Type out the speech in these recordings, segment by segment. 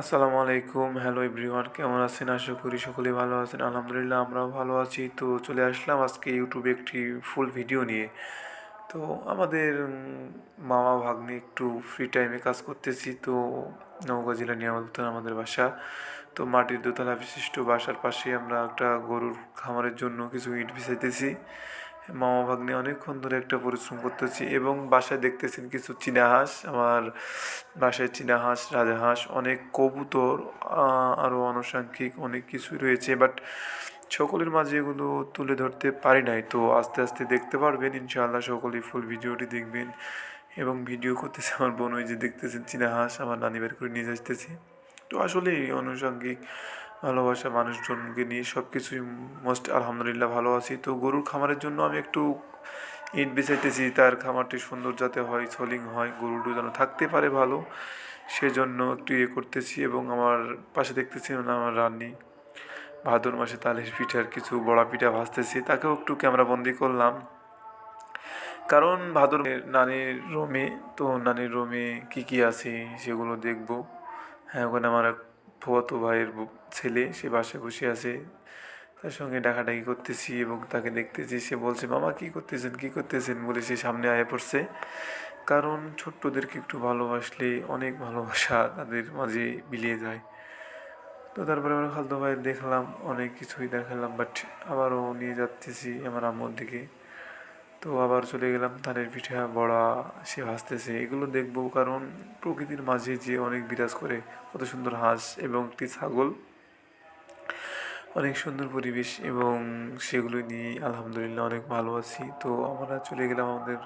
আসসালামু আলাইকুম। Hello everyone, কেমন আছেন? আশা করি সকলেই ভালো আছেন। আলহামদুলিল্লাহ আমরাও ভালো আছি। তো চলে আসলাম আজকে ইউটিউবে একটি ফুল ভিডিও নিয়ে। তো আমাদের মামা ভাগ্নে একটু ফ্রি টাইমে কাজ করতেছি। তো নওগাঁ জেলা নিয়ামতপুর আমাদের বাসা। তো মাটির দোতলা বিশিষ্ট বাসার পাশে আমরা একটা গরুর খামারের জন্য কিছু ইট বিছাইতেছি। মামা ভাগ্নে অনেকক্ষণ ধরে একটা পরিশ্রম করতেছি এবং বাসায় দেখতেছেন কিছু চীনা হাঁস। আমার বাসায় চীনা হাঁস, রাজহাঁস, অনেক কবুতর, আরও আনুষঙ্গিক অনেক কিছুই রয়েছে, বাট সকলের মাঝে এগুলো তুলে ধরতে পারি নাই। তো আস্তে আস্তে দেখতে পারবেন ইনশাআল্লাহ, সকলেই ফুল ভিডিওটি দেখবেন। এবং ভিডিও করতেছে আমার বোন, ওই যে দেখতেছেন চীনা হাঁস আমার নানি বের করে নিয়ে আসতেছি। তো আসলে এই আনুষঙ্গিক ভালোবাসা মানুষজনকে নিয়ে সব কিছুই মোস্ট আলহামদুলিল্লাহ ভালো আছি। তো গরুর খামারের জন্য আমি একটু ইট বিছাইতেছি, তার খামারটি সুন্দর যাতে হয়, সোলিং হয়, গরুটা যেন থাকতে পারে ভালো, সেজন্য একটু ইয়ে করতেছি। এবং আমার পাশে দেখতেছি আমার রান্নি ভাদর মাসে তালের পিঠার কিছু বড়া পিঠা ভাজতেছি, তাকেও একটু ক্যামেরা বন্দি করলাম। কারণ ভাদর নানির রুমে, তো নানির রুমে কী কী আছে সেগুলো দেখবো। হ্যাঁ, ওখানে আমার এক ফুফাতো ভাইয়ের ছেলে, সে বাসায় বসে আছে, তার সঙ্গে ডাকাডাকি করতেছি এবং তাকে দেখতেছি। সে বলছে, মামা কী করতেছেন, কী করতেছেন বলে সে সামনে আয়া পড়ছে। কারণ ছোট্টদেরকে একটু ভালোবাসলে অনেক ভালোবাসা তাদের মাঝে মিলিয়ে যায়। তো তারপরে আমার খালতো ভাই দেখলাম, অনেক কিছুই দেখালাম, বাট আবারও নিয়ে যাচ্তেছি আমার আম্মুর দিকে। তো আবার চলে গেলাম, ধানের পিঠা বড়া সে ভাজতেছে, এগুলো দেখবো। কারণ প্রকৃতির মাঝে যে অনেক বিরাজ করে, কত সুন্দর হাঁস এবং একটি ছাগল, অনেক সুন্দর পরিবেশ, এবং সেগুলো নিয়ে আলহামদুলিল্লাহ অনেক ভালো আছি। তো আমরা চলে গেলাম আমাদের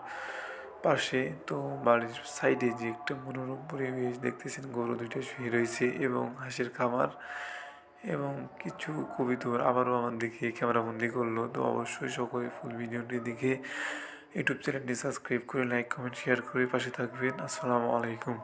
পাশে, তো বাড়ির সাইডে যে একটা মনোরম পরিবেশ দেখতেছেন, গরু দুইটা শুয়ে রয়েছে এবং হাঁসের খামার, এবং কিছু কবিতর আবারও আমার দিকে ক্যামেরাবন্দি করলো। তো অবশ্যই সকলে ফুল ভিডিওটি দেখে ইউটিউব চ্যানেলটি সাবস্ক্রাইব করে লাইক কমেন্ট শেয়ার করে পাশে থাকবেন। আসসালামু আলাইকুম।